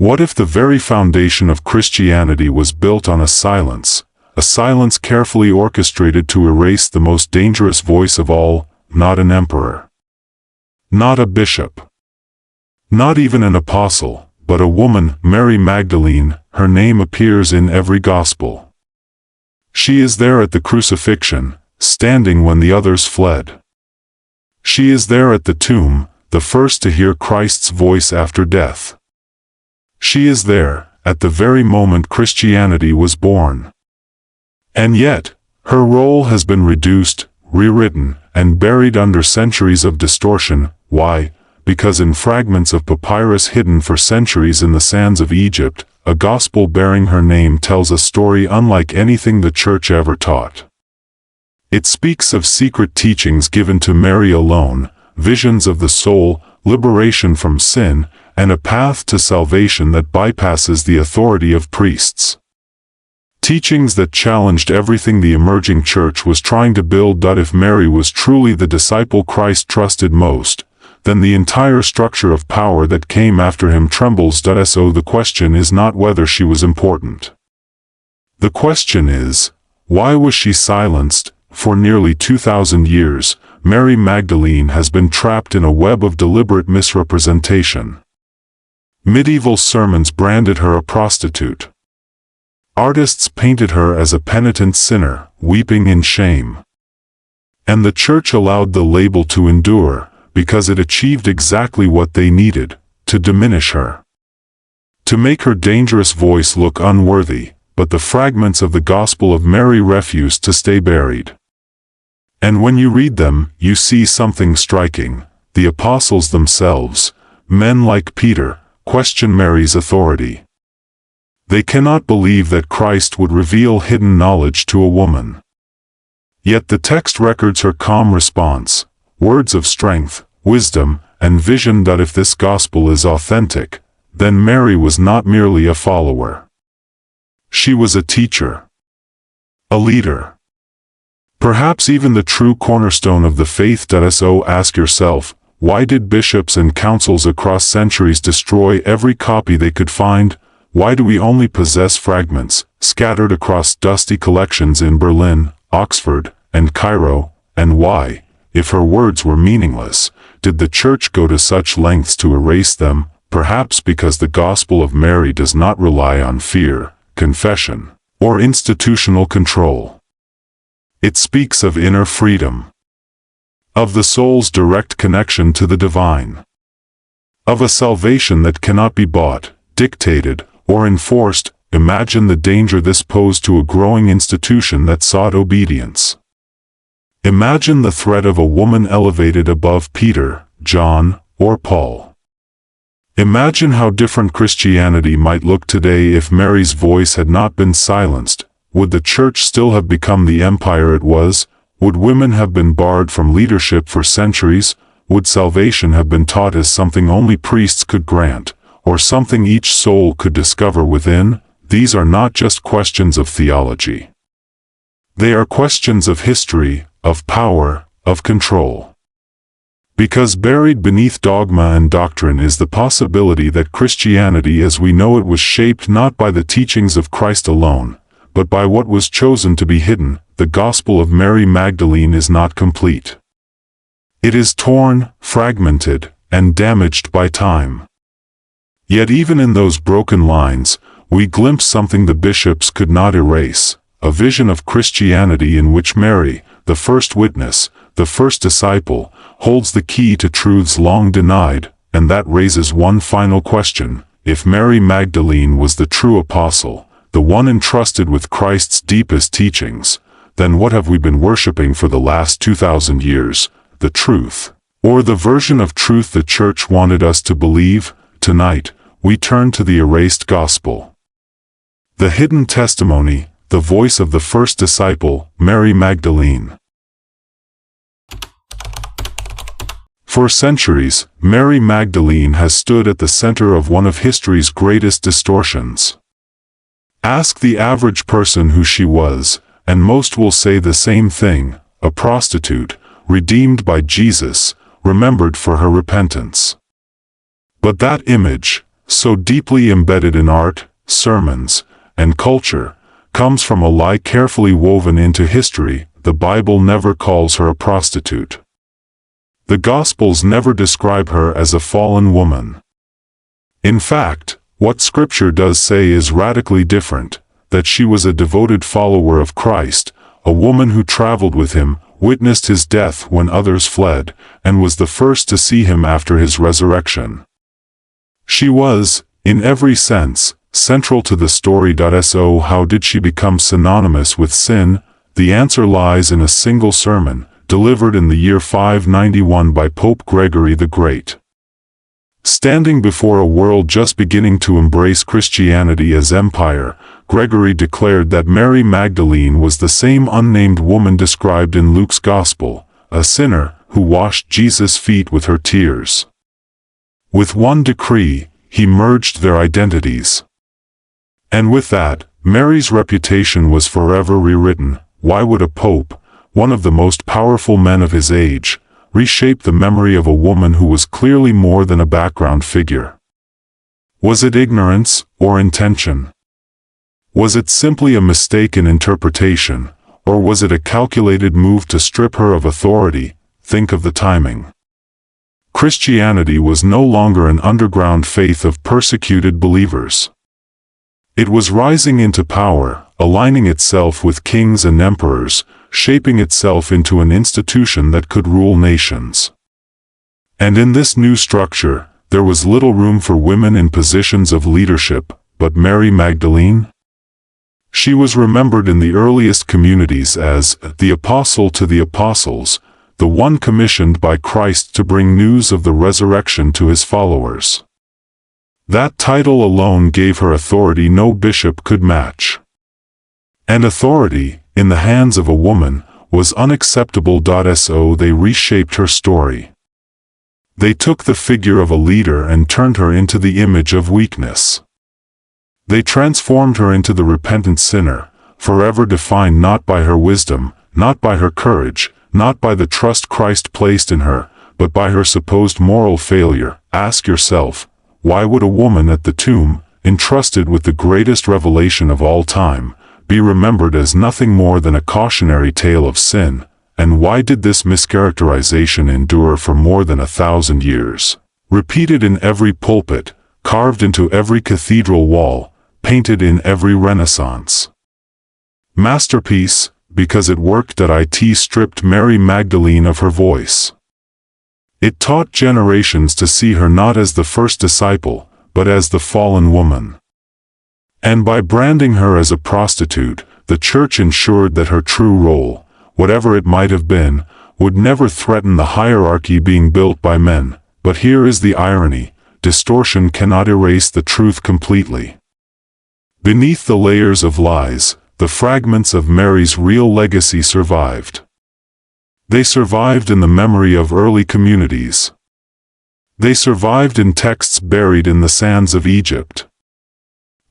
What if the very foundation of Christianity was built on a silence carefully orchestrated to erase the most dangerous voice of all, not an emperor, not a bishop, not even an apostle, but a woman, Mary Magdalene. Her name appears in every gospel. She is there at the crucifixion, standing when the others fled. She is there at the tomb, the first to hear Christ's voice after death. She is there, at the very moment Christianity was born. And yet, her role has been reduced, rewritten, and buried under centuries of distortion. Why? Because in fragments of papyrus hidden for centuries in the sands of Egypt, a gospel bearing her name tells a story unlike anything the Church ever taught. It speaks of secret teachings given to Mary alone, visions of the soul, liberation from sin, and a path to salvation that bypasses the authority of priests. Teachings that challenged everything the emerging church was trying to build. If Mary was truly the disciple Christ trusted most, then the entire structure of power that came after him trembles. So the question is not whether she was important. The question is, why was she silenced? For nearly 2,000 years, Mary Magdalene has been trapped in a web of deliberate misrepresentation. Medieval sermons branded her a prostitute. Artists painted her as a penitent sinner, weeping in shame. And the Church allowed the label to endure, because it achieved exactly what they needed, to diminish her. To make her dangerous voice look unworthy, but the fragments of the Gospel of Mary refused to stay buried. And when you read them, you see something striking. The apostles themselves, men like Peter, question Mary's authority. They cannot believe that Christ would reveal hidden knowledge to a woman. Yet the text records her calm response, words of strength, wisdom, and vision. If this gospel is authentic, then Mary was not merely a follower. She was a teacher, a leader, perhaps even the true cornerstone of the faith. So ask yourself, why did bishops and councils across centuries destroy every copy they could find? Why do we only possess fragments, scattered across dusty collections in Berlin, Oxford, and Cairo? And why, if her words were meaningless, did the Church go to such lengths to erase them? Perhaps because the Gospel of Mary does not rely on fear, confession, or institutional control. It speaks of inner freedom, of the soul's direct connection to the divine, of a salvation that cannot be bought, dictated, or enforced. Imagine the danger this posed to a growing institution that sought obedience. Imagine the threat of a woman elevated above Peter, John, or Paul. Imagine how different Christianity might look today if Mary's voice had not been silenced. Would the Church still have become the empire it was? Would women have been barred from leadership for centuries? Would salvation have been taught as something only priests could grant, or something each soul could discover within? These are not just questions of theology. They are questions of history, of power, of control. Because buried beneath dogma and doctrine is the possibility that Christianity as we know it was shaped not by the teachings of Christ alone, but by what was chosen to be hidden. The Gospel of Mary Magdalene is not complete. It is torn, fragmented, and damaged by time. Yet even in those broken lines, we glimpse something the bishops could not erase, a vision of Christianity in which Mary, the first witness, the first disciple, holds the key to truths long denied. And that raises one final question: if Mary Magdalene was the true apostle, the one entrusted with Christ's deepest teachings, then what have we been worshiping for the last 2,000 years? The truth, or the version of truth the Church wanted us to believe? Tonight, we turn to the erased gospel. The hidden testimony, the voice of the first disciple, Mary Magdalene. For centuries, Mary Magdalene has stood at the center of one of history's greatest distortions. Ask the average person who she was, and most will say the same thing: a prostitute, redeemed by Jesus, remembered for her repentance. But that image, so deeply embedded in art, sermons, and culture, comes from a lie carefully woven into history. The Bible never calls her a prostitute. The Gospels never describe her as a fallen woman. In fact, what Scripture does say is radically different, that she was a devoted follower of Christ, a woman who traveled with him, witnessed his death when others fled, and was the first to see him after his resurrection. She was, in every sense, central to the story. So how did she become synonymous with sin? The answer lies in a single sermon, delivered in the year 591 by Pope Gregory the Great. Standing before a world just beginning to embrace Christianity as empire, Gregory declared that Mary Magdalene was the same unnamed woman described in Luke's Gospel, a sinner who washed Jesus' feet with her tears. With one decree, he merged their identities. And with that, Mary's reputation was forever rewritten. Why would a pope, one of the most powerful men of his age, reshape the memory of a woman who was clearly more than a background figure? Was it ignorance or intention? Was it simply a mistake in interpretation, or was it a calculated move to strip her of authority? Think of the timing. Christianity was no longer an underground faith of persecuted believers. It was rising into power, aligning itself with kings and emperors, shaping itself into an institution that could rule nations. And in this new structure, there was little room for women in positions of leadership. But Mary Magdalene? She was remembered in the earliest communities as the apostle to the apostles, the one commissioned by Christ to bring news of the resurrection to his followers. That title alone gave her authority no bishop could match. And authority, in the hands of a woman, was unacceptable. So they reshaped her story. They took the figure of a leader and turned her into the image of weakness. They transformed her into the repentant sinner, forever defined not by her wisdom, not by her courage, not by the trust Christ placed in her, but by her supposed moral failure. Ask yourself, why would a woman at the tomb, entrusted with the greatest revelation of all time, be remembered as nothing more than a cautionary tale of sin? And why did this mischaracterization endure for more than 1,000 years? Repeated in every pulpit, carved into every cathedral wall, painted in every Renaissance masterpiece, because it worked. It stripped Mary Magdalene of her voice. It taught generations to see her not as the first disciple, but as the fallen woman. And by branding her as a prostitute, the Church ensured that her true role, whatever it might have been, would never threaten the hierarchy being built by men. But here is the irony: distortion cannot erase the truth completely. Beneath the layers of lies, the fragments of Mary's real legacy survived. They survived in the memory of early communities. They survived in texts buried in the sands of Egypt.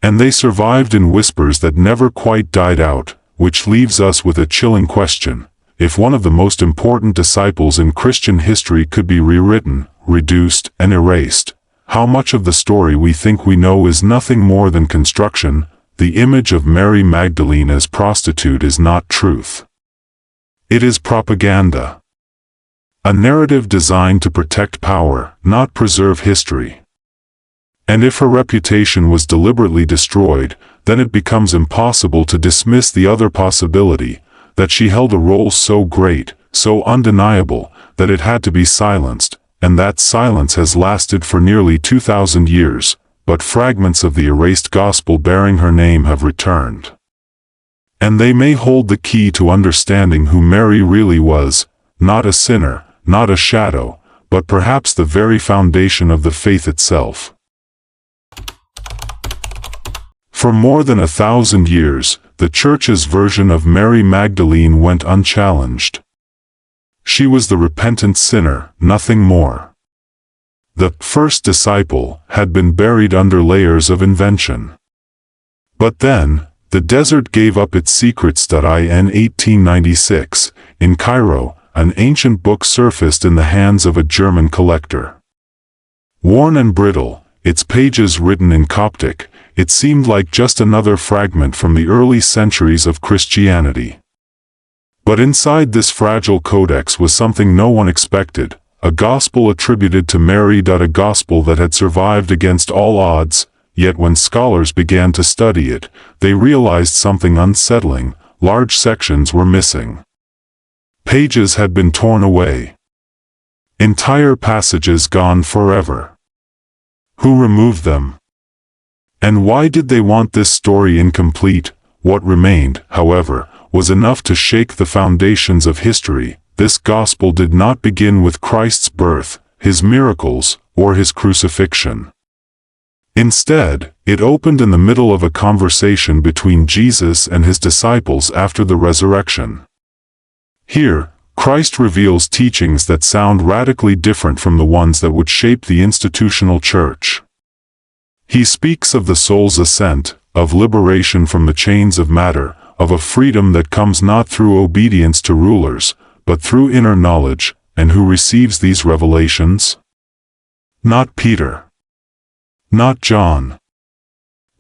And they survived in whispers that never quite died out, which leaves us with a chilling question. If one of the most important disciples in Christian history could be rewritten, reduced, and erased, how much of the story we think we know is nothing more than construction? The image of Mary Magdalene as prostitute is not truth. It is propaganda. A narrative designed to protect power, not preserve history. And if her reputation was deliberately destroyed, then it becomes impossible to dismiss the other possibility, that she held a role so great, so undeniable, that it had to be silenced, and that silence has lasted for nearly 2,000 years, but fragments of the erased gospel bearing her name have returned. And they may hold the key to understanding who Mary really was, not a sinner, not a shadow, but perhaps the very foundation of the faith itself. For more than 1,000 years, the Church's version of Mary Magdalene went unchallenged. She was the repentant sinner, nothing more. The first disciple had been buried under layers of invention. But then, the desert gave up its secrets. In 1896, in Cairo, an ancient book surfaced in the hands of a German collector. Worn and brittle, its pages written in Coptic, it seemed like just another fragment from the early centuries of Christianity. But inside this fragile codex was something no one expected, a gospel attributed to Mary. A gospel that had survived against all odds, yet when scholars began to study it, they realized something unsettling: large sections were missing. Pages had been torn away. Entire passages gone forever. Who removed them? And why did they want this story incomplete? What remained, however, was enough to shake the foundations of history. This gospel did not begin with Christ's birth, his miracles, or his crucifixion. Instead, it opened in the middle of a conversation between Jesus and his disciples after the resurrection. Here, Christ reveals teachings that sound radically different from the ones that would shape the institutional church. He speaks of the soul's ascent, of liberation from the chains of matter, of a freedom that comes not through obedience to rulers, but through inner knowledge. And who receives these revelations? Not Peter. Not John.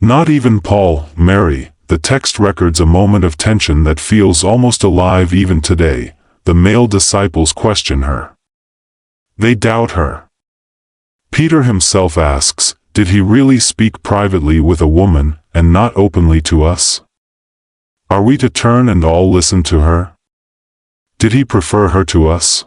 Not even Paul. Mary. The text records a moment of tension that feels almost alive even today. The male disciples question her. They doubt her. Peter himself asks, did he really speak privately with a woman, and not openly to us? Are we to turn and all listen to her? Did he prefer her to us?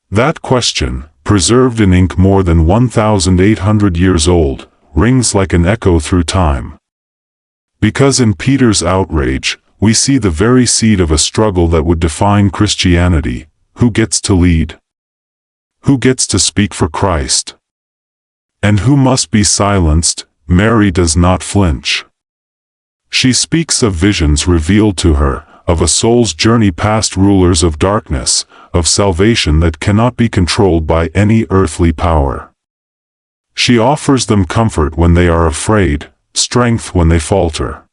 That question, preserved in ink more than 1,800 years old, rings like an echo through time. Because in Peter's outrage, we see the very seed of a struggle that would define Christianity. Who gets to lead? Who gets to speak for Christ? And who must be silenced? Mary does not flinch. She speaks of visions revealed to her, of a soul's journey past rulers of darkness, of salvation that cannot be controlled by any earthly power. She offers them comfort when they are afraid, strength when they falter.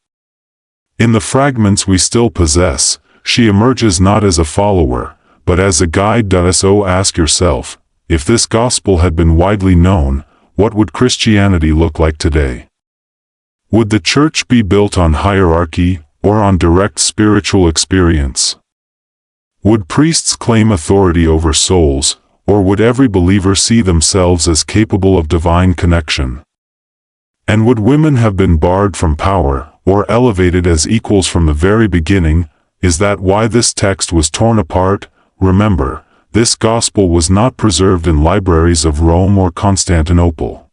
In the fragments we still possess, she emerges not as a follower, but as a guide. So ask yourself, if this gospel had been widely known, what would Christianity look like today? Would the church be built on hierarchy, or on direct spiritual experience? Would priests claim authority over souls, or would every believer see themselves as capable of divine connection? And would women have been barred from power, or elevated as equals from the very beginning? Is that why this text was torn apart? Remember, this gospel was not preserved in libraries of Rome or Constantinople.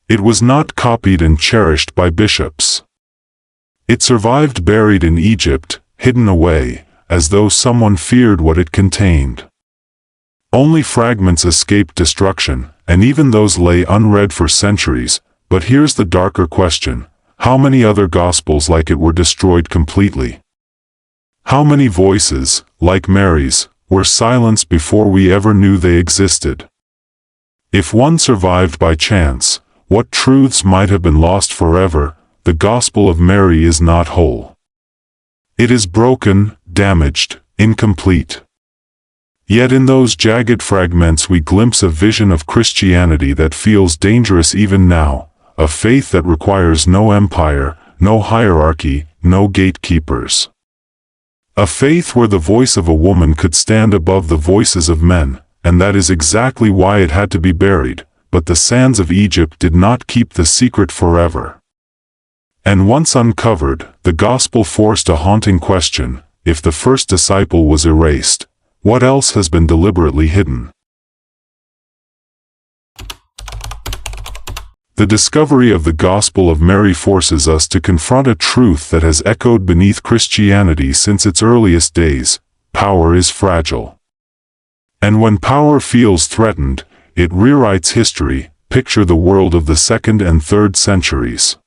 It was not copied and cherished by bishops. It survived buried in Egypt, hidden away, as though someone feared what it contained. Only fragments escaped destruction, and even those lay unread for centuries. But here's the darker question: how many other gospels like it were destroyed completely? How many voices, like Mary's, were silenced before we ever knew they existed? If one survived by chance, what truths might have been lost forever? The Gospel of Mary is not whole. It is broken, damaged, incomplete. Yet in those jagged fragments we glimpse a vision of Christianity that feels dangerous even now, a faith that requires no empire, no hierarchy, no gatekeepers. A faith where the voice of a woman could stand above the voices of men, and that is exactly why it had to be buried. But the sands of Egypt did not keep the secret forever. And once uncovered, the gospel forced a haunting question: if the first disciple was erased, what else has been deliberately hidden? The discovery of the Gospel of Mary forces us to confront a truth that has echoed beneath Christianity since its earliest days: power is fragile. And when power feels threatened, it rewrites history. Picture the world of the 2nd and 3rd centuries.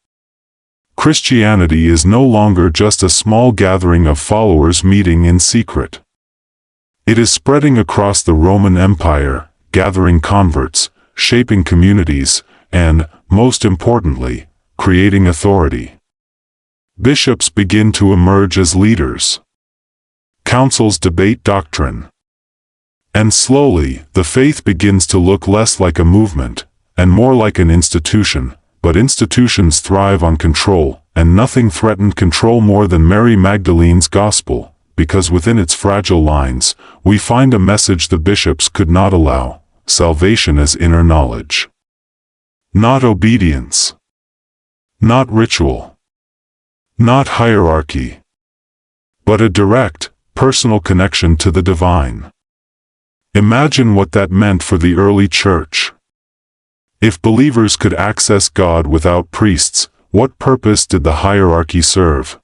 Christianity is no longer just a small gathering of followers meeting in secret. It is spreading across the Roman Empire, gathering converts, shaping communities, and, most importantly, creating authority. Bishops begin to emerge as leaders. Councils debate doctrine. And slowly, the faith begins to look less like a movement, and more like an institution, but institutions thrive on control, and nothing threatened control more than Mary Magdalene's gospel, because within its fragile lines, we find a message the bishops could not allow: salvation as inner knowledge. Not obedience. Not ritual. Not hierarchy. But a direct, personal connection to the divine. Imagine what that meant for the early church. If believers could access God without priests, what purpose did the hierarchy serve?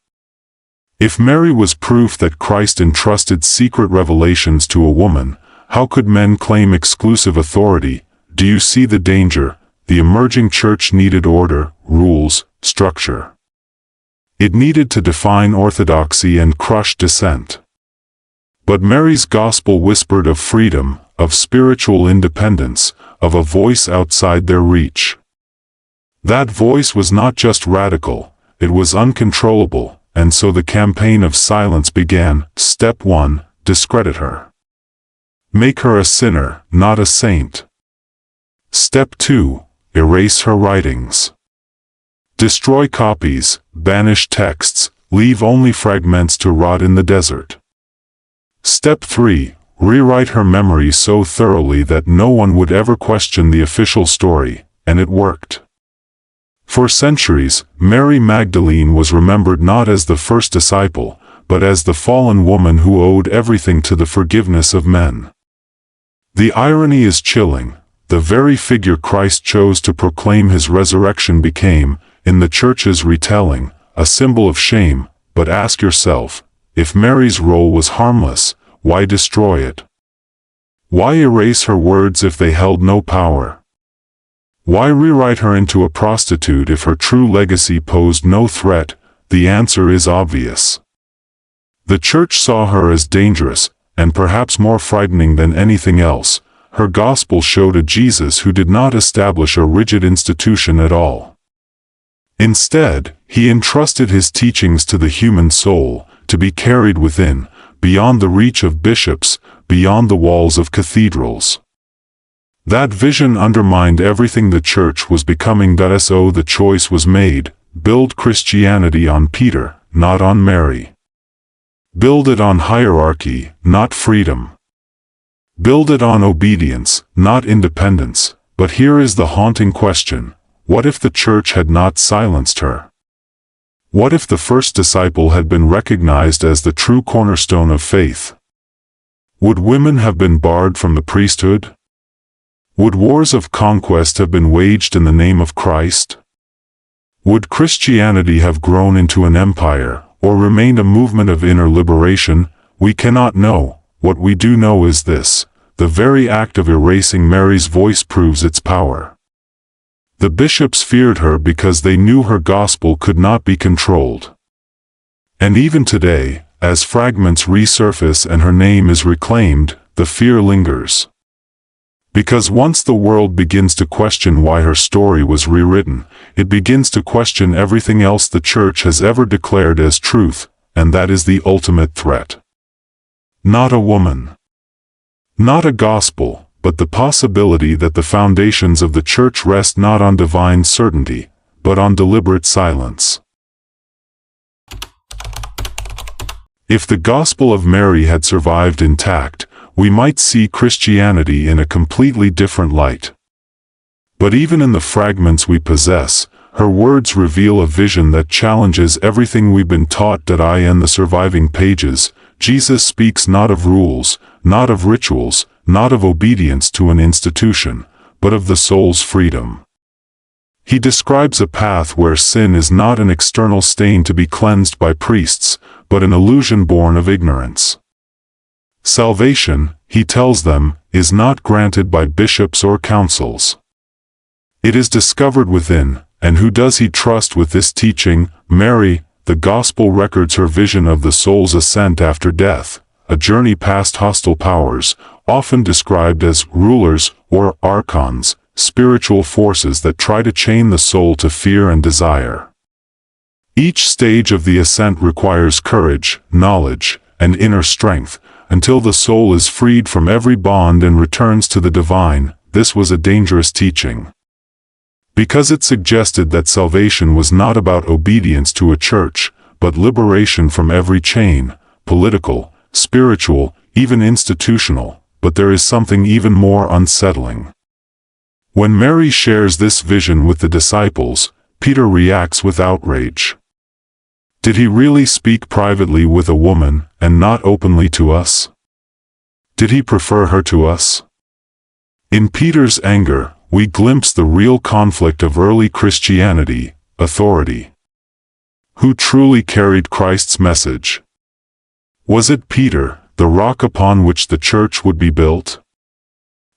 If Mary was proof that Christ entrusted secret revelations to a woman, how could men claim exclusive authority? Do you see the danger? The emerging church needed order, rules, structure. It needed to define orthodoxy and crush dissent. But Mary's gospel whispered of freedom, of spiritual independence, of a voice outside their reach. That voice was not just radical, it was uncontrollable, and so the campaign of silence began. Step 1, discredit her. Make her a sinner, not a saint. Step 2, erase her writings. Destroy copies, banish texts, leave only fragments to rot in the desert. Step 3, rewrite her memory so thoroughly that no one would ever question the official story, and it worked. For centuries, Mary Magdalene was remembered not as the first disciple, but as the fallen woman who owed everything to the forgiveness of men. The irony is chilling. The very figure Christ chose to proclaim his resurrection became, in the church's retelling, a symbol of shame. But ask yourself, if Mary's role was harmless, why destroy it? Why erase her words if they held no power? Why rewrite her into a prostitute if her true legacy posed no threat? The answer is obvious. The church saw her as dangerous, and perhaps more frightening than anything else. Her gospel showed a Jesus who did not establish a rigid institution at all. Instead, he entrusted his teachings to the human soul, to be carried within, beyond the reach of bishops, beyond the walls of cathedrals. That vision undermined everything the church was becoming. So the choice was made: build Christianity on Peter, not on Mary. Build it on hierarchy, not freedom. Build it on obedience, not independence. But here is the haunting question: what if the church had not silenced her? What if the first disciple had been recognized as the true cornerstone of faith? Would women have been barred from the priesthood? Would wars of conquest have been waged in the name of Christ? Would Christianity have grown into an empire, or remained a movement of inner liberation? We cannot know. What we do know is this: the very act of erasing Mary's voice proves its power. The bishops feared her because they knew her gospel could not be controlled. And even today, as fragments resurface and her name is reclaimed, the fear lingers. Because once the world begins to question why her story was rewritten, it begins to question everything else the church has ever declared as truth, and that is the ultimate threat. Not a woman. Not a gospel, but the possibility that the foundations of the church rest not on divine certainty, but on deliberate silence. If the Gospel of Mary had survived intact, we might see Christianity in a completely different light. But even in the fragments we possess, her words reveal a vision that challenges everything we've been taught. In the surviving pages, Jesus speaks not of rules, not of rituals, not of obedience to an institution, but of the soul's freedom. He describes a path where sin is not an external stain to be cleansed by priests, but an illusion born of ignorance. Salvation, he tells them, is not granted by bishops or councils. It is discovered within, and who does he trust with this teaching? Mary. The Gospel records her vision of the soul's ascent after death, a journey past hostile powers, often described as rulers or archons, spiritual forces that try to chain the soul to fear and desire. Each stage of the ascent requires courage, knowledge, and inner strength, until the soul is freed from every bond and returns to the divine. This was a dangerous teaching. because it suggested that salvation was not about obedience to a church, but liberation from every chain, political, spiritual, even institutional. But there is something even more unsettling. When Mary shares this vision with the disciples, Peter reacts with outrage. Did he really speak privately with a woman, and not openly to us? Did he prefer her to us? In Peter's anger, we glimpse the real conflict of early Christianity: authority. Who truly carried Christ's message? Was it Peter, the rock upon which the church would be built?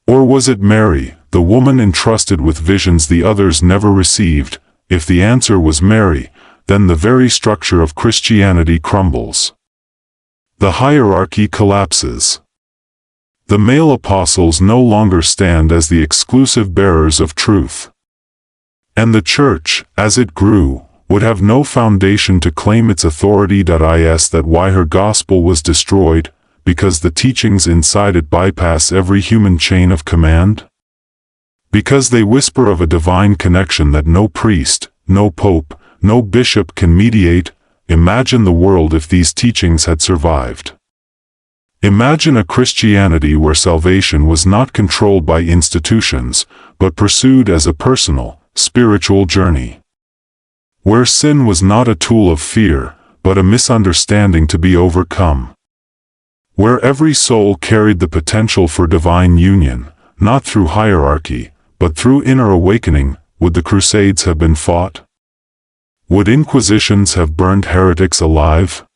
Or was it Mary, the woman entrusted with visions the others never received? If the answer was Mary, then the very structure of Christianity crumbles. The hierarchy collapses. The male apostles no longer stand as the exclusive bearers of truth. And the church, as it grew, would have no foundation to claim its authority. Is that why her gospel was destroyed? Because the teachings inside it bypass every human chain of command? Because they whisper of a divine connection that no priest, no pope, no bishop can mediate? Imagine the world if these teachings had survived. Imagine a Christianity where salvation was not controlled by institutions, but pursued as a personal, spiritual journey. Where sin was not a tool of fear, but a misunderstanding to be overcome. Where every soul carried the potential for divine union, not through hierarchy, but through inner awakening. Would the Crusades have been fought? Would inquisitions have burned heretics alive?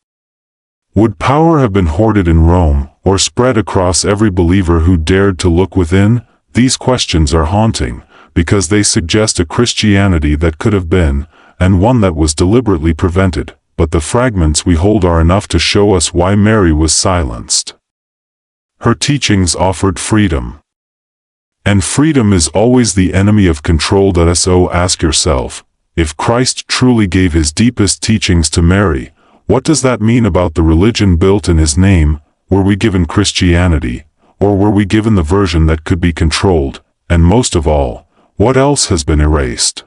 Would power have been hoarded in Rome, or spread across every believer who dared to look within? These questions are haunting, because they suggest a Christianity that could have been, and one that was deliberately prevented. But the fragments we hold are enough to show us why Mary was silenced. Her teachings offered freedom. And freedom is always the enemy of control. So ask yourself, if Christ truly gave his deepest teachings to Mary, what does that mean about the religion built in his name? Were we given Christianity, or were we given the version that could be controlled? And most of all, what else has been erased?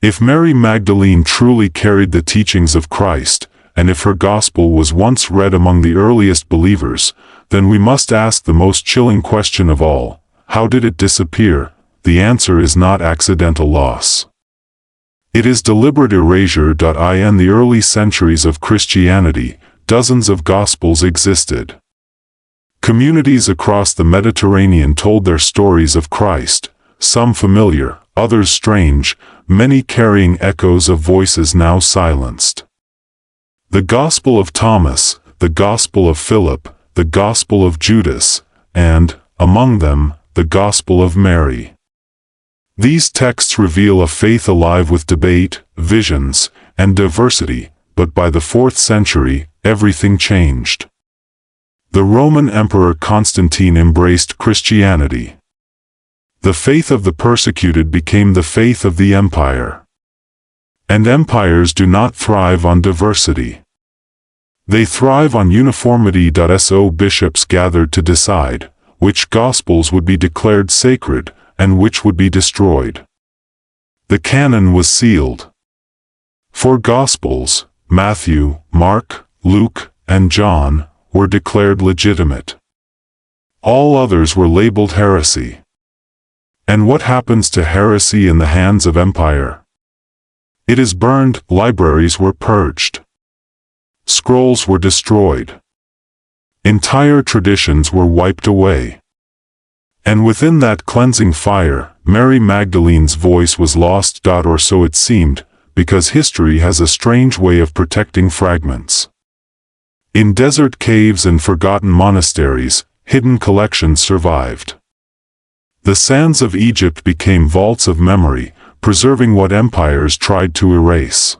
If Mary Magdalene truly carried the teachings of Christ, and if her gospel was once read among the earliest believers, then we must ask the most chilling question of all: how did it disappear? The answer is not accidental loss. It is deliberate erasure. In the early centuries of Christianity, dozens of gospels existed. Communities across the Mediterranean told their stories of Christ, some familiar, others strange, many carrying echoes of voices now silenced. The Gospel of Thomas, the Gospel of Philip, the Gospel of Judas, and, among them, the Gospel of Mary. These texts reveal a faith alive with debate, visions, and diversity, but by the 4th century, everything changed. The Roman Emperor Constantine embraced Christianity. The faith of the persecuted became the faith of the empire. And empires do not thrive on diversity. They thrive on uniformity. So bishops gathered to decide which gospels would be declared sacred, and which would be destroyed. The canon was sealed. 4 Gospels, Matthew, Mark, Luke, and John, were declared legitimate. All others were labeled heresy. And what happens to heresy in the hands of empire? It is burned. Libraries were purged. Scrolls were destroyed. Entire traditions were wiped away. And within that cleansing fire, Mary Magdalene's voice was lost. Or so it seemed, because history has a strange way of protecting fragments. In desert caves and forgotten monasteries, hidden collections survived. The sands of Egypt became vaults of memory, preserving what empires tried to erase.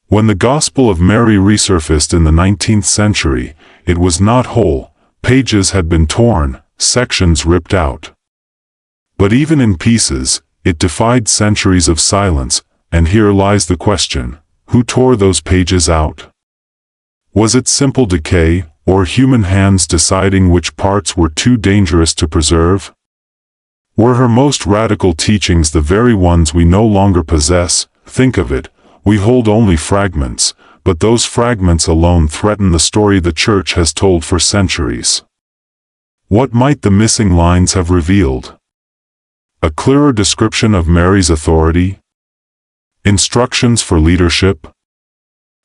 When the Gospel of Mary resurfaced in the 19th century, it was not whole. Pages had been torn, sections ripped out. But even in pieces, it defied centuries of silence, and here lies the question: who tore those pages out? Was it simple decay, or human hands deciding which parts were too dangerous to preserve? Were her most radical teachings the very ones we no longer possess? Think of it, we hold only fragments, but those fragments alone threaten the story the Church has told for centuries. What might the missing lines have revealed? A clearer description of Mary's authority? Instructions for leadership?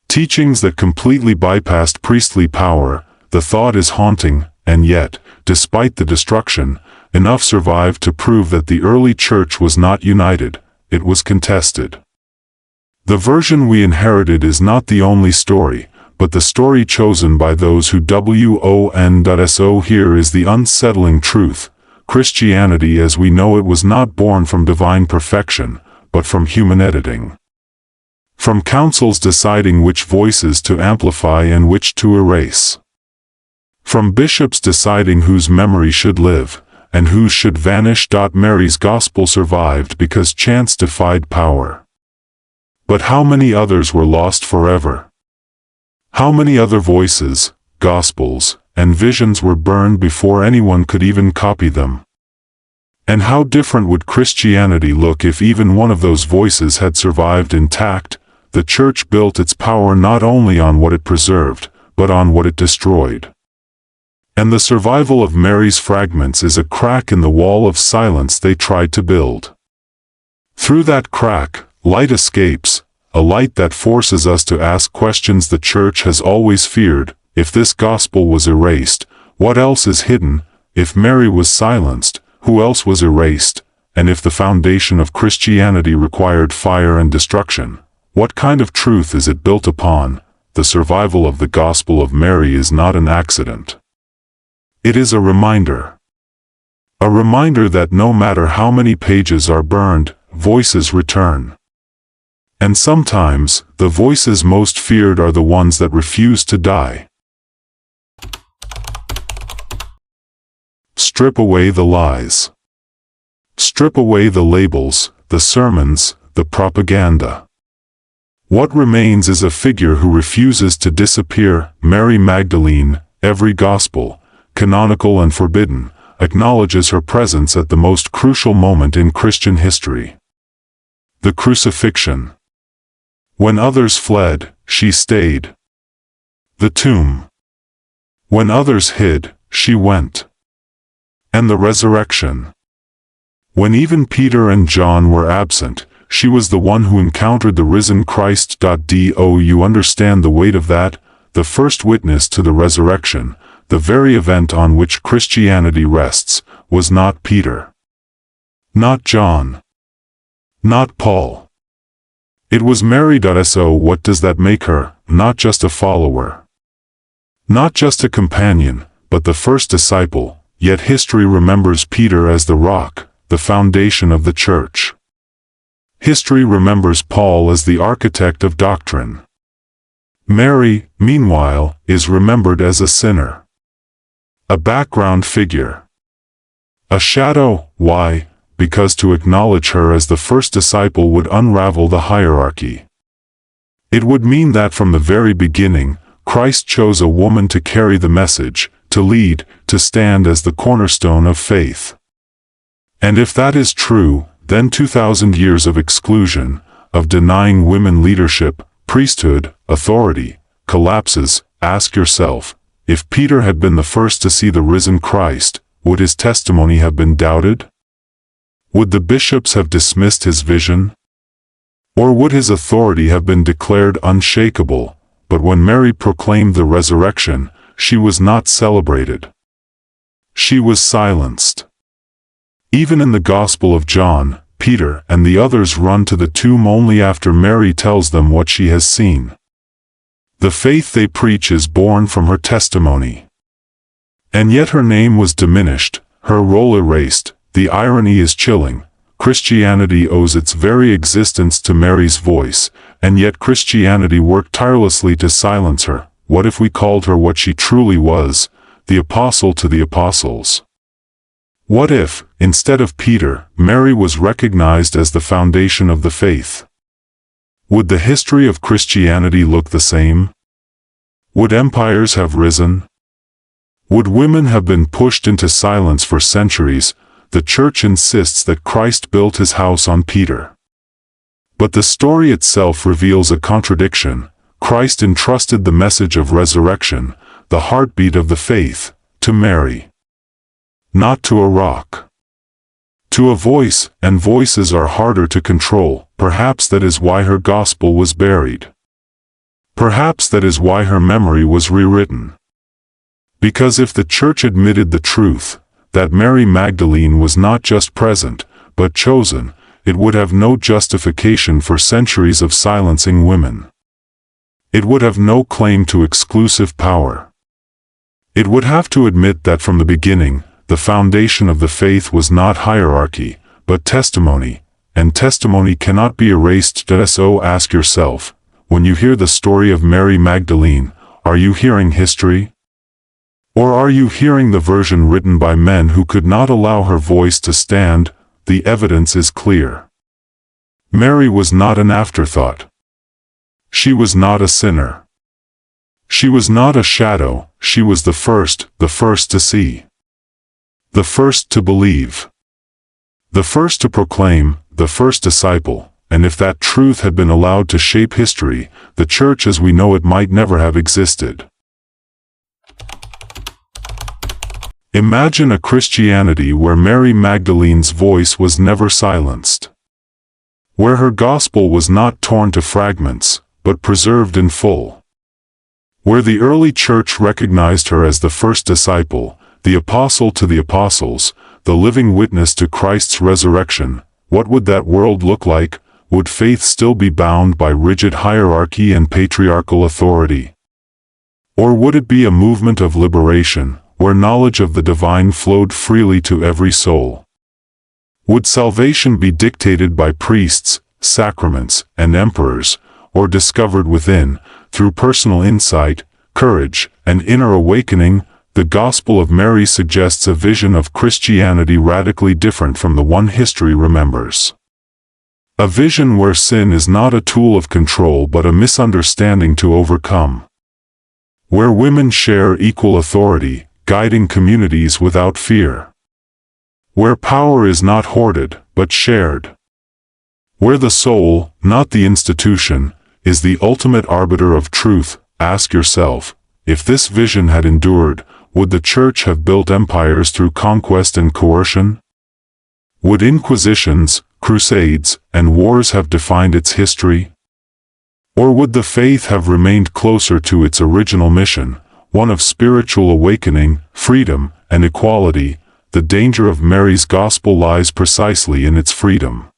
Teachings that completely bypassed priestly power. The thought is haunting, and yet, despite the destruction, enough survived to prove that the early Church was not united, it was contested. The version we inherited is not the only story, but the story chosen by those who won.so. Here is the unsettling truth. Christianity as we know it was not born from divine perfection, but from human editing. From councils deciding which voices to amplify and which to erase. From bishops deciding whose memory should live, and whose should vanish. Mary's gospel survived because chance defied power. But how many others were lost forever? How many other voices, gospels, and visions were burned before anyone could even copy them? And how different would Christianity look if even one of those voices had survived intact? The Church built its power not only on what it preserved, but on what it destroyed. And the survival of Mary's fragments is a crack in the wall of silence they tried to build. Through that crack, light escapes, a light that forces us to ask questions the Church has always feared. If this gospel was erased, what else is hidden? If Mary was silenced, who else was erased? And if the foundation of Christianity required fire and destruction, what kind of truth is it built upon? The survival of the Gospel of Mary is not an accident. It is a reminder. A reminder that no matter how many pages are burned, voices return. And sometimes, the voices most feared are the ones that refuse to die. Strip away the lies. Strip away the labels, the sermons, the propaganda. What remains is a figure who refuses to disappear. Mary Magdalene, every gospel, canonical and forbidden, acknowledges her presence at the most crucial moment in Christian history. The crucifixion. When others fled, she stayed. The tomb. When others hid, she went. And the resurrection. When even Peter and John were absent, she was the one who encountered the risen Christ. Do you understand the weight of that? The first witness to the resurrection, the very event on which Christianity rests, was not Peter. Not John. Not Paul. It was Mary. So what does that make her? Not just a follower. Not just a companion, but the first disciple. Yet history remembers Peter as the rock, the foundation of the Church. History remembers Paul as the architect of doctrine. Mary, meanwhile, is remembered as a sinner. A background figure. A shadow. Why? Because to acknowledge her as the first disciple would unravel the hierarchy. It would mean that from the very beginning, Christ chose a woman to carry the message, to lead, to stand as the cornerstone of faith. And if that is true, then 2,000 years of exclusion, of denying women leadership, priesthood, authority, collapses. Ask yourself, if Peter had been the first to see the risen Christ, would his testimony have been doubted? Would the bishops have dismissed his vision? Or would his authority have been declared unshakable? But when Mary proclaimed the resurrection, she was not celebrated. She was silenced. Even in the Gospel of John, Peter and the others run to the tomb only after Mary tells them what she has seen. The faith they preach is born from her testimony. And yet her name was diminished, her role erased. The irony is chilling. Christianity owes its very existence to Mary's voice, and yet Christianity worked tirelessly to silence her. What if we called her what she truly was, the apostle to the apostles? What if, instead of Peter, Mary was recognized as the foundation of the faith? Would the history of Christianity look the same? Would empires have risen? Would women have been pushed into silence for centuries? the Church insists that Christ built his house on Peter. But the story itself reveals a contradiction. Christ entrusted the message of resurrection, the heartbeat of the faith, to Mary. Not to a rock. To a voice, and voices are harder to control. Perhaps that is why her gospel was buried. Perhaps that is why her memory was rewritten. Because if the Church admitted the truth, that Mary Magdalene was not just present, but chosen, it would have no justification for centuries of silencing women. It would have no claim to exclusive power. It would have to admit that from the beginning, the foundation of the faith was not hierarchy, but testimony, and testimony cannot be erased. So ask yourself, when you hear the story of Mary Magdalene, are you hearing history? Or are you hearing the version written by men who could not allow her voice to stand? The evidence is clear. Mary was not an afterthought. She was not a sinner. She was not a shadow. She was the first to see. The first to believe. The first to proclaim, the first disciple, and if that truth had been allowed to shape history, the Church as we know it might never have existed. Imagine a Christianity where Mary Magdalene's voice was never silenced. Where her gospel was not torn to fragments, but preserved in full. Where the early Church recognized her as the first disciple, the apostle to the apostles, the living witness to Christ's resurrection. What would that world look like? Would faith still be bound by rigid hierarchy and patriarchal authority? Or would it be a movement of liberation, where knowledge of the divine flowed freely to every soul? Would salvation be dictated by priests, sacraments, and emperors, or discovered within, through personal insight, courage, and inner awakening? The Gospel of Mary suggests a vision of Christianity radically different from the one history remembers. A vision where sin is not a tool of control but a misunderstanding to overcome. Where women share equal authority, guiding communities without fear. Where power is not hoarded, but shared. Where the soul, not the institution, is the ultimate arbiter of truth. Ask yourself, if this vision had endured, would the Church have built empires through conquest and coercion? Would inquisitions, crusades, and wars have defined its history? Or would the faith have remained closer to its original mission, one of spiritual awakening, freedom, and equality? The danger of Mary's gospel lies precisely in its freedom.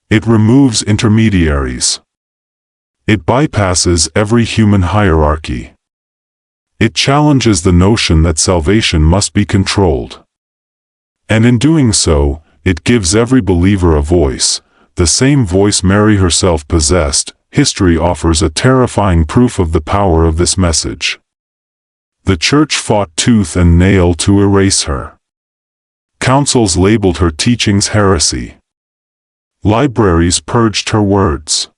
It removes intermediaries. It bypasses every human hierarchy. It challenges the notion that salvation must be controlled. And in doing so, it gives every believer a voice, the same voice Mary herself possessed. History offers a terrifying proof of the power of this message. The Church fought tooth and nail to erase her. Councils labeled her teachings heresy. Libraries purged her words.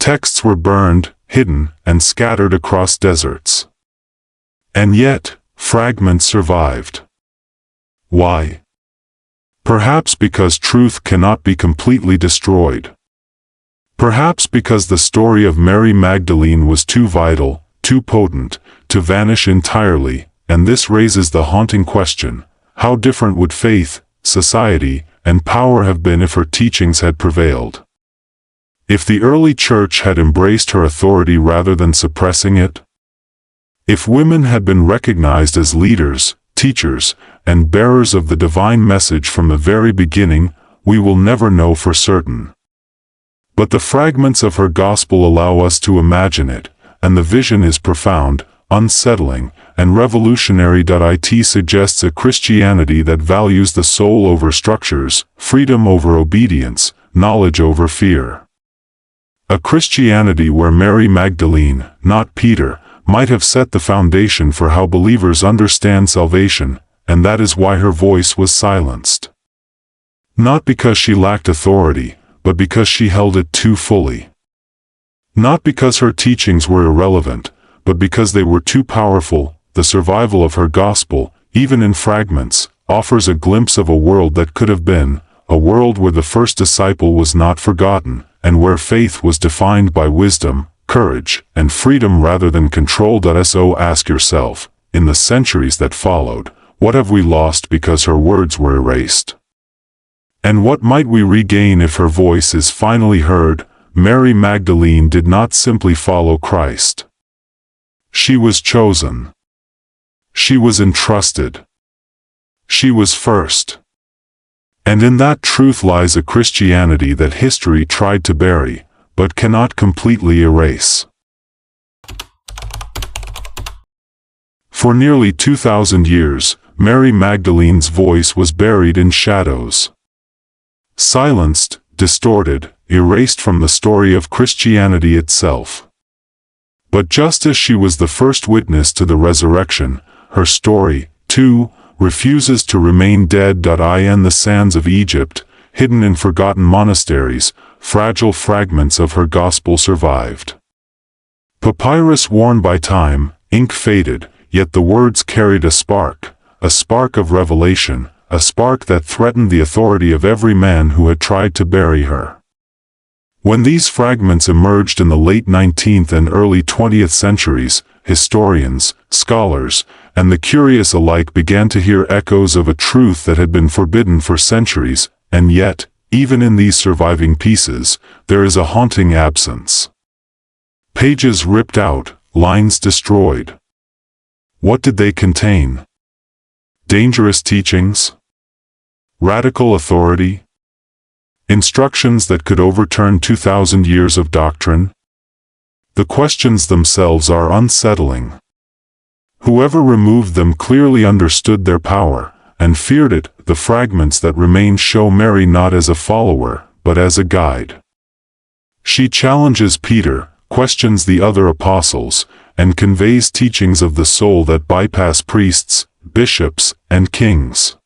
Texts were burned, hidden, and scattered across deserts. And yet, fragments survived. Why? Perhaps because truth cannot be completely destroyed. Perhaps because the story of Mary Magdalene was too vital, too potent, to vanish entirely, and this raises the haunting question, how different would faith, society, and power have been if her teachings had prevailed? If the early Church had embraced her authority rather than suppressing it? If women had been recognized as leaders, teachers, and bearers of the divine message from the very beginning? We will never know for certain. But the fragments of her gospel allow us to imagine it, and the vision is profound, unsettling, and revolutionary. It suggests a Christianity that values the soul over structures, freedom over obedience, knowledge over fear. A Christianity where Mary Magdalene, not Peter, might have set the foundation for how believers understand salvation, and that is why her voice was silenced. Not because she lacked authority, but because she held it too fully. Not because her teachings were irrelevant, but because they were too powerful. The survival of her gospel, even in fragments, offers a glimpse of a world that could have been, a world where the first disciple was not forgotten, and where faith was defined by wisdom, courage, and freedom rather than control. So ask yourself, in the centuries that followed, what have we lost because her words were erased? And what might we regain if her voice is finally heard? Mary Magdalene did not simply follow Christ. She was chosen. She was entrusted. She was first. And in that truth lies a Christianity that history tried to bury, but cannot completely erase. For nearly 2,000 years, Mary Magdalene's voice was buried in shadows. Silenced, distorted, erased from the story of Christianity itself. But just as she was the first witness to the resurrection, her story, too, refuses to remain dead. In the sands of Egypt, hidden in forgotten monasteries, fragile fragments of her gospel survived. Papyrus worn by time, ink faded, yet the words carried a spark of revelation, a spark that threatened the authority of every man who had tried to bury her. When these fragments emerged in the late 19th and early 20th centuries, historians, scholars, and the curious alike began to hear echoes of a truth that had been forbidden for centuries, and yet, even in these surviving pieces, there is a haunting absence. Pages ripped out, lines destroyed. What did they contain? Dangerous teachings? Radical authority? Instructions that could overturn 2,000 years of doctrine? The questions themselves are unsettling. Whoever removed them clearly understood their power, and feared it. The fragments that remain show Mary not as a follower, but as a guide. She challenges Peter, questions the other apostles, and conveys teachings of the soul that bypass priests, bishops, and kings.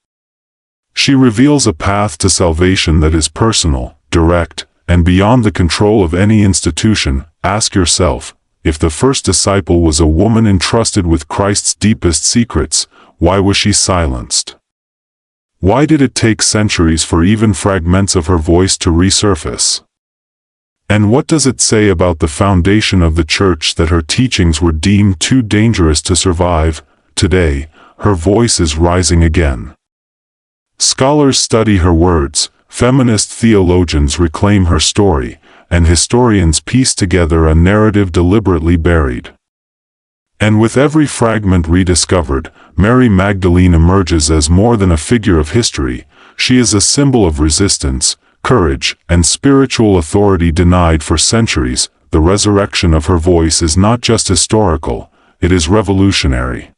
She reveals a path to salvation that is personal, direct, and beyond the control of any institution. Ask yourself, if the first disciple was a woman entrusted with Christ's deepest secrets, why was she silenced? Why did it take centuries for even fragments of her voice to resurface? And what does it say about the foundation of the Church that her teachings were deemed too dangerous to survive? Today, her voice is rising again. Scholars study her words, feminist theologians reclaim her story, and historians piece together a narrative deliberately buried. And with every fragment rediscovered, Mary Magdalene emerges as more than a figure of history. She is a symbol of resistance, courage, and spiritual authority denied for centuries. The resurrection of her voice is not just historical, it is revolutionary.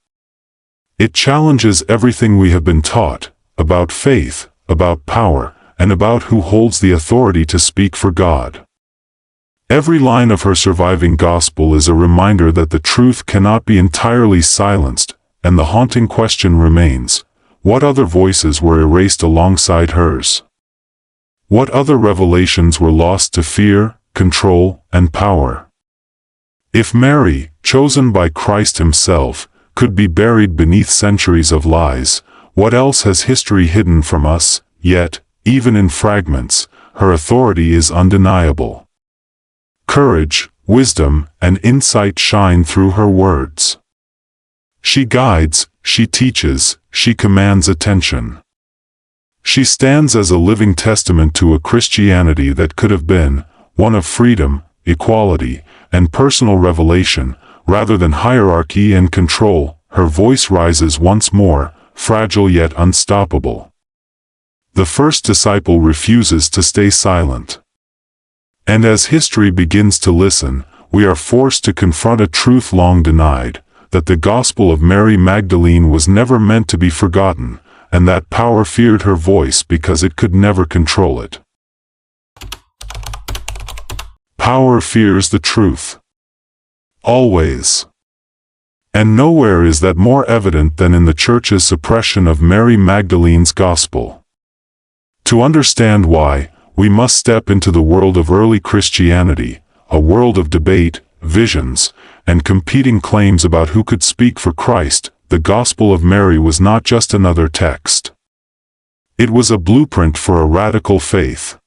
It challenges everything we have been taught, about faith, about power, and about who holds the authority to speak for God. Every line of her surviving gospel is a reminder that the truth cannot be entirely silenced, and the haunting question remains, what other voices were erased alongside hers? What other revelations were lost to fear, control, and power? If Mary, chosen by Christ himself, could be buried beneath centuries of lies, what else has history hidden from us? Yet, even in fragments, her authority is undeniable. Courage, wisdom, and insight shine through her words. She guides, she teaches, she commands attention. She stands as a living testament to a Christianity that could have been one of freedom, equality, and personal revelation, rather than hierarchy and control. Her voice rises once more, fragile yet unstoppable. The first disciple refuses to stay silent. And as history begins to listen, we are forced to confront a truth long denied, that the Gospel of Mary Magdalene was never meant to be forgotten, and that power feared her voice because it could never control it. Power fears the truth. Always. And nowhere is that more evident than in the Church's suppression of Mary Magdalene's Gospel. To understand why, we must step into the world of early Christianity, a world of debate, visions, and competing claims about who could speak for Christ. The Gospel of Mary was not just another text. It was a blueprint for a radical faith.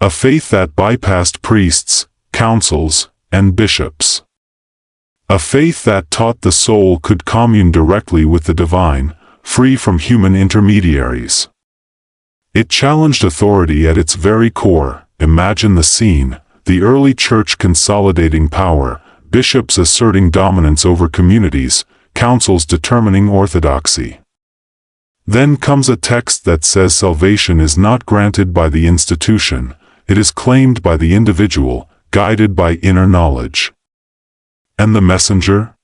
A faith that bypassed priests, councils, and bishops. A faith that taught the soul could commune directly with the divine, free from human intermediaries. It challenged authority at its very core. Imagine the scene: the early church consolidating power, bishops asserting dominance over communities, councils determining orthodoxy. Then comes a text that says salvation is not granted by the institution, it is claimed by the individual, guided by inner knowledge. And the messenger?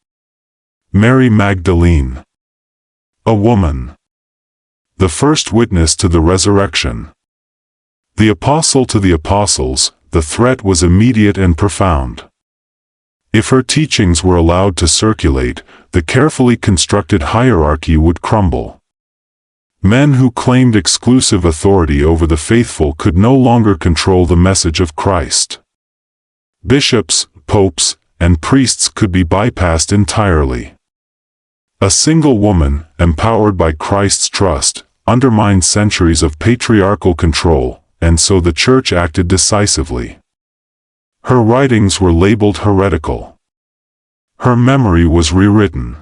Mary Magdalene. A woman. The first witness to the resurrection. The apostle to the apostles, the threat was immediate and profound. If her teachings were allowed to circulate, the carefully constructed hierarchy would crumble. Men who claimed exclusive authority over the faithful could no longer control the message of Christ. Bishops, popes, and priests could be bypassed entirely. A single woman, empowered by Christ's trust, undermined centuries of patriarchal control, and so the Church acted decisively. Her writings were labeled heretical. Her memory was rewritten.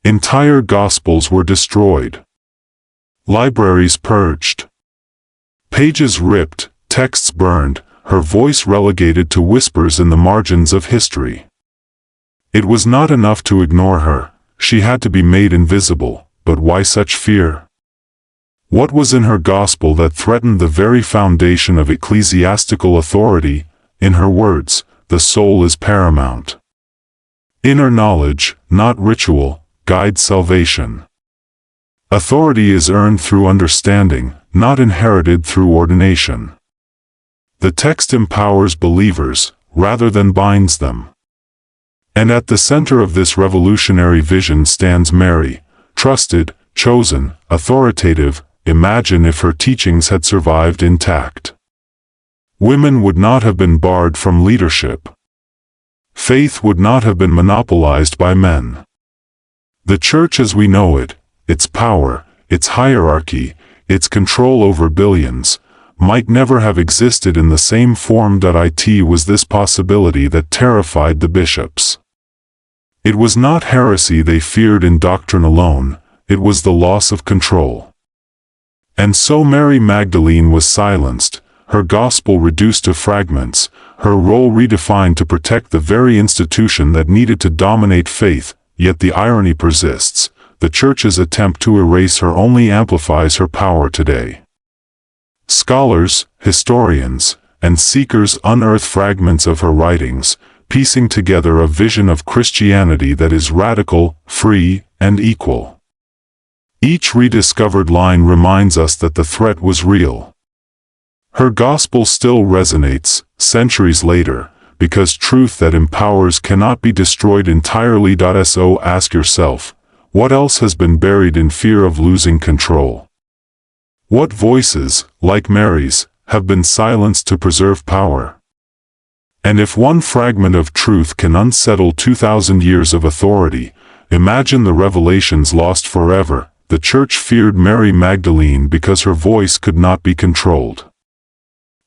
Entire Gospels were destroyed. Libraries purged. Pages ripped, texts burned, her voice relegated to whispers in the margins of history. It was not enough to ignore her, she had to be made invisible, but why such fear? What was in her gospel that threatened the very foundation of ecclesiastical authority? In her words, the soul is paramount. Inner knowledge, not ritual, guides salvation. Authority is earned through understanding, not inherited through ordination. The text empowers believers, rather than binds them. And at the center of this revolutionary vision stands Mary, trusted, chosen, authoritative. Imagine if her teachings had survived intact. Women would not have been barred from leadership. Faith would not have been monopolized by men. The Church as we know it, its power, its hierarchy, its control over billions, might never have existed in the same form. It was this possibility that terrified the bishops. It was not heresy they feared in doctrine alone, it was the loss of control. And so Mary Magdalene was silenced, her gospel reduced to fragments, her role redefined to protect the very institution that needed to dominate faith. Yet the irony persists. The Church's attempt to erase her only amplifies her power today. Scholars, historians, and seekers unearth fragments of her writings, piecing together a vision of Christianity that is radical, free, and equal. Each rediscovered line reminds us that the threat was real. Her gospel still resonates, centuries later, because truth that empowers cannot be destroyed entirely. So ask yourself, what else has been buried in fear of losing control? What voices, like Mary's, have been silenced to preserve power? And if one fragment of truth can unsettle 2,000 years of authority, imagine the revelations lost forever. The Church feared Mary Magdalene because her voice could not be controlled.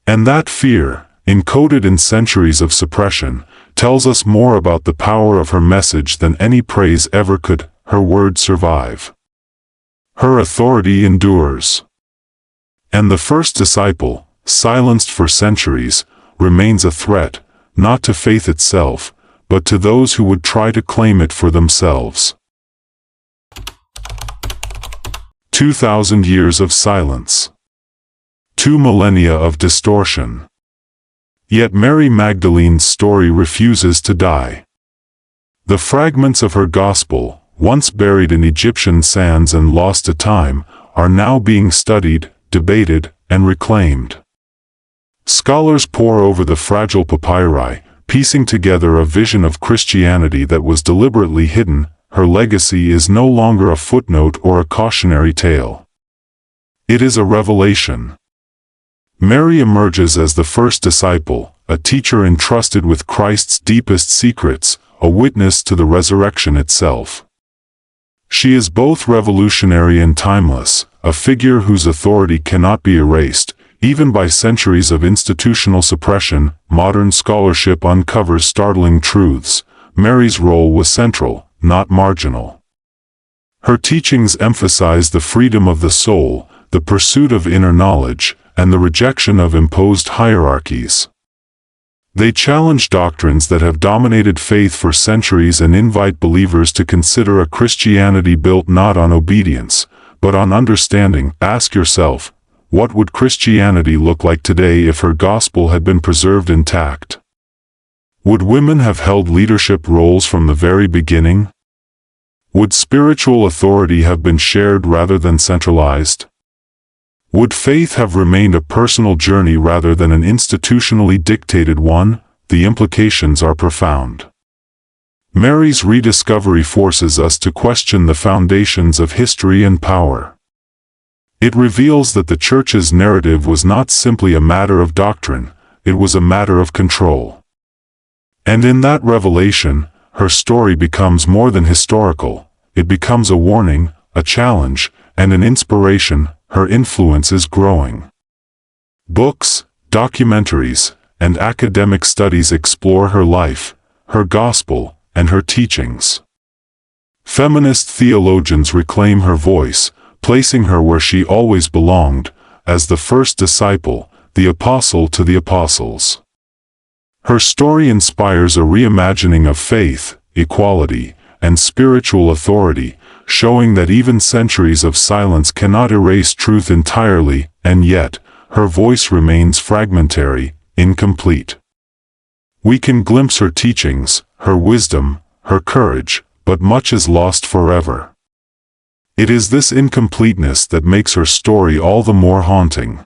And that fear, encoded in centuries of suppression, tells us more about the power of her message than any praise ever could. Her words survive. Her authority endures. And the first disciple, silenced for centuries, remains a threat, not to faith itself, but to those who would try to claim it for themselves. 2,000 years of silence. 2 millennia of distortion. Yet Mary Magdalene's story refuses to die. The fragments of her gospel, once buried in Egyptian sands and lost to time, are now being studied, debated, and reclaimed. Scholars pore over the fragile papyri, piecing together a vision of Christianity that was deliberately hidden. Her legacy is no longer a footnote or a cautionary tale. It is a revelation. Mary emerges as the first disciple, a teacher entrusted with Christ's deepest secrets, a witness to the resurrection itself. She is both revolutionary and timeless, a figure whose authority cannot be erased, even by centuries of institutional suppression. Modern scholarship uncovers startling truths. Mary's role was central, not marginal. Her teachings emphasized the freedom of the soul, the pursuit of inner knowledge, and the rejection of imposed hierarchies. They challenge doctrines that have dominated faith for centuries and invite believers to consider a Christianity built not on obedience, but on understanding. Ask yourself, what would Christianity look like today if her gospel had been preserved intact? Would women have held leadership roles from the very beginning? Would spiritual authority have been shared rather than centralized? Would faith have remained a personal journey rather than an institutionally dictated one? The implications are profound. Mary's rediscovery forces us to question the foundations of history and power. It reveals that the Church's narrative was not simply a matter of doctrine, it was a matter of control. And in that revelation, her story becomes more than historical. It becomes a warning, a challenge, and an inspiration. Her influence is growing. Books, documentaries, and academic studies explore her life, her gospel, and her teachings. Feminist theologians reclaim her voice, placing her where she always belonged, as the first disciple, the apostle to the apostles. Her story inspires a reimagining of faith, equality, and spiritual authority, showing that even centuries of silence cannot erase truth entirely, and yet, her voice remains fragmentary, incomplete. We can glimpse her teachings, her wisdom, her courage, but much is lost forever. It is this incompleteness that makes her story all the more haunting.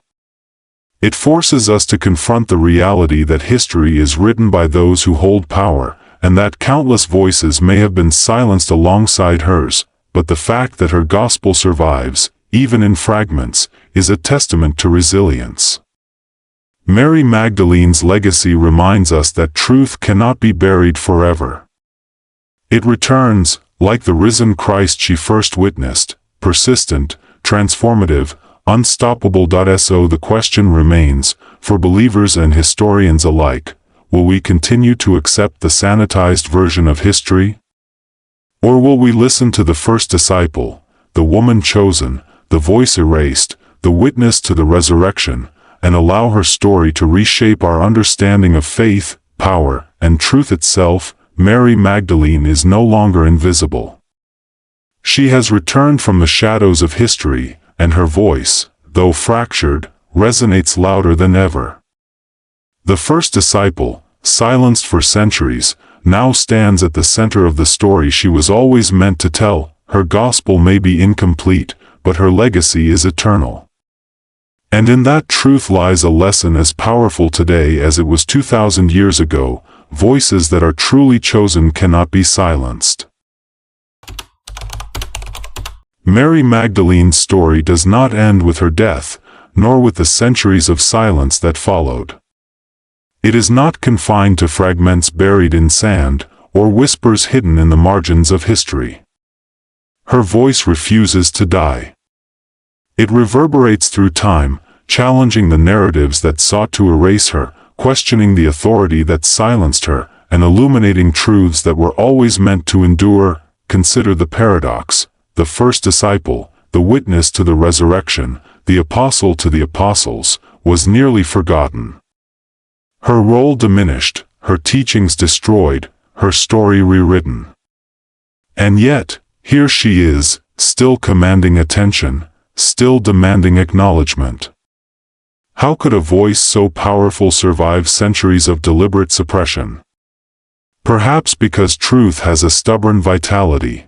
It forces us to confront the reality that history is written by those who hold power, and that countless voices may have been silenced alongside hers, but the fact that her gospel survives, even in fragments, is a testament to resilience. Mary Magdalene's legacy reminds us that truth cannot be buried forever. It returns, like the risen Christ she first witnessed, persistent, transformative, unstoppable. So the question remains, for believers and historians alike, will we continue to accept the sanitized version of history? Or will we listen to the first disciple, the woman chosen, the voice erased, the witness to the resurrection, and allow her story to reshape our understanding of faith, power, and truth itself? Mary Magdalene is no longer invisible. She has returned from the shadows of history, and her voice, though fractured, resonates louder than ever. The first disciple, silenced for centuries, now stands at the center of the story she was always meant to tell. Her gospel may be incomplete, but her legacy is eternal. And in that truth lies a lesson as powerful today as it was 2,000 years ago. Voices that are truly chosen cannot be silenced. Mary Magdalene's story does not end with her death, nor with the centuries of silence that followed. It is not confined to fragments buried in sand, or whispers hidden in the margins of history. Her voice refuses to die. It reverberates through time, challenging the narratives that sought to erase her, questioning the authority that silenced her, and illuminating truths that were always meant to endure. Consider the paradox: the first disciple, the witness to the resurrection, the apostle to the apostles, was nearly forgotten. Her role diminished, her teachings destroyed, her story rewritten. And yet, here she is, still commanding attention, still demanding acknowledgement. How could a voice so powerful survive centuries of deliberate suppression? Perhaps because truth has a stubborn vitality.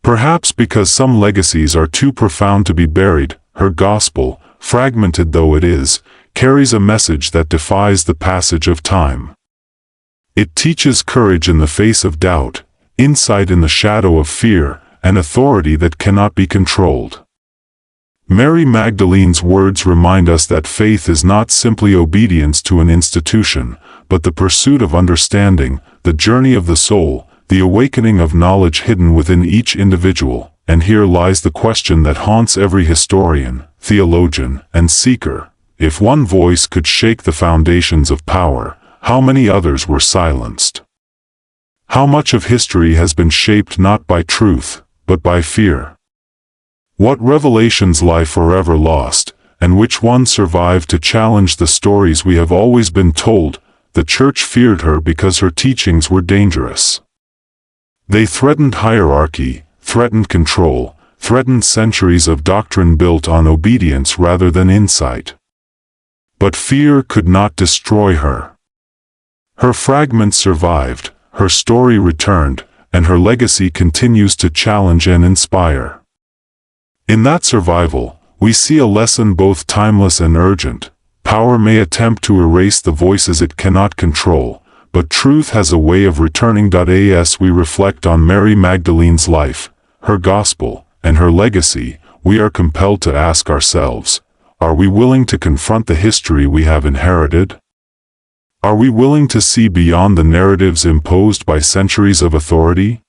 Perhaps because some legacies are too profound to be buried. Her gospel, fragmented though it is, carries a message that defies the passage of time. It teaches courage in the face of doubt, insight in the shadow of fear, and authority that cannot be controlled. Mary Magdalene's words remind us that faith is not simply obedience to an institution, but the pursuit of understanding, the journey of the soul, the awakening of knowledge hidden within each individual. and here lies the question that haunts every historian, theologian, and seeker. If one voice could shake the foundations of power, how many others were silenced? How much of history has been shaped not by truth, but by fear? What revelations lie forever lost, and which ones survive to challenge the stories we have always been told? The Church feared her because her teachings were dangerous. They threatened hierarchy, threatened control, threatened centuries of doctrine built on obedience rather than insight. But fear could not destroy her. Her fragments survived, her story returned, and her legacy continues to challenge and inspire. In that survival, we see a lesson both timeless and urgent. Power may attempt to erase the voices it cannot control, but truth has a way of returning. As we reflect on Mary Magdalene's life, her gospel, and her legacy, we are compelled to ask ourselves, are we willing to confront the history we have inherited? Are we willing to see beyond the narratives imposed by centuries of authority?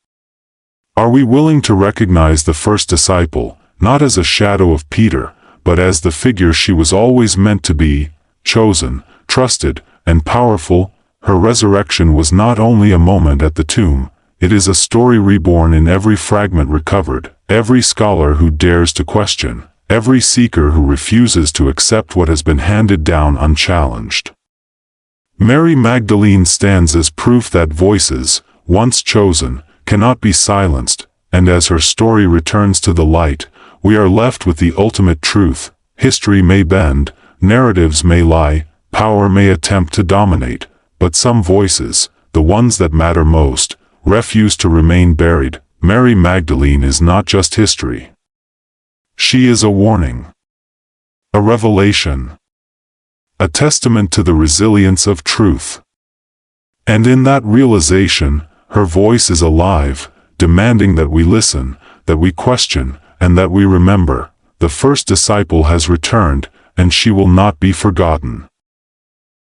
Are we willing to recognize the first disciple, not as a shadow of Peter, but as the figure she was always meant to be, chosen, trusted, and powerful? Her resurrection was not only a moment at the tomb, it is a story reborn in every fragment recovered, every scholar who dares to question, every seeker who refuses to accept what has been handed down unchallenged. Mary Magdalene stands as proof that voices, once chosen, cannot be silenced, and as her story returns to the light, we are left with the ultimate truth. History may bend, narratives may lie, power may attempt to dominate, but some voices, the ones that matter most, refuse to remain buried. Mary Magdalene is not just history. She is a warning, a revelation, a testament to the resilience of truth. And in that realization, her voice is alive, demanding that we listen, that we question, and that we remember. The first disciple has returned, and she will not be forgotten.